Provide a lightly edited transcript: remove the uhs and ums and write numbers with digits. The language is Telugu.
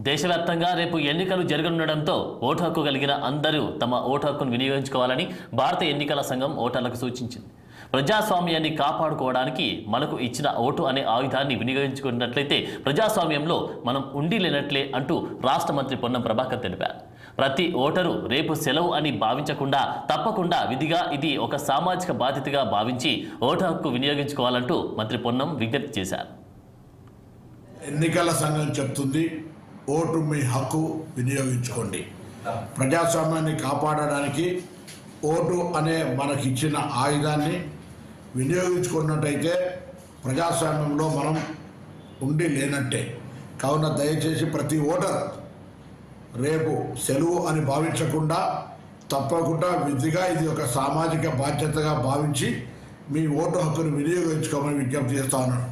దేశవ్యాప్తంగా రేపు ఎన్నికలు జరగనుండడంతో ఓటు హక్కు కలిగిన అందరూ తమ ఓటు హక్కును వినియోగించుకోవాలని భారత ఎన్నికల సంఘం ఓటర్లకు సూచించింది. ప్రజాస్వామ్యాన్ని కాపాడుకోవడానికి మనకు ఇచ్చిన ఓటు అనే ఆయుధాన్ని వినియోగించుకున్నట్లయితే ప్రజాస్వామ్యంలో మనం ఉండి లేనట్లే అంటూ రాష్ట్ర మంత్రి పొన్నం ప్రభాకర్ తెలిపారు. ప్రతి ఓటరు రేపు సెలవు అని భావించకుండా తప్పకుండా విధిగా ఇది ఒక సామాజిక బాధ్యతగా భావించి ఓటు హక్కు వినియోగించుకోవాలంటూ మంత్రి పొన్నం విజ్ఞప్తి చేశారు. ఎన్నికల సంఘం చెప్తుంది, ఓటు మీ హక్కు వినియోగించుకోండి. ప్రజాస్వామ్యాన్ని కాపాడడానికి ఓటు అనే మనకిచ్చిన ఆయుధాన్ని వినియోగించుకున్నట్టయితే ప్రజాస్వామ్యంలో మనం ఉండి లేనట్టే. కావున దయచేసి ప్రతి ఓటర్ రేపు సెలవు అని భావించకుండా తప్పకుండా విధిగా ఇది ఒక సామాజిక బాధ్యతగా భావించి మీ ఓటు హక్కును వినియోగించుకోమని విజ్ఞప్తి చేస్తా ఉన్నాను.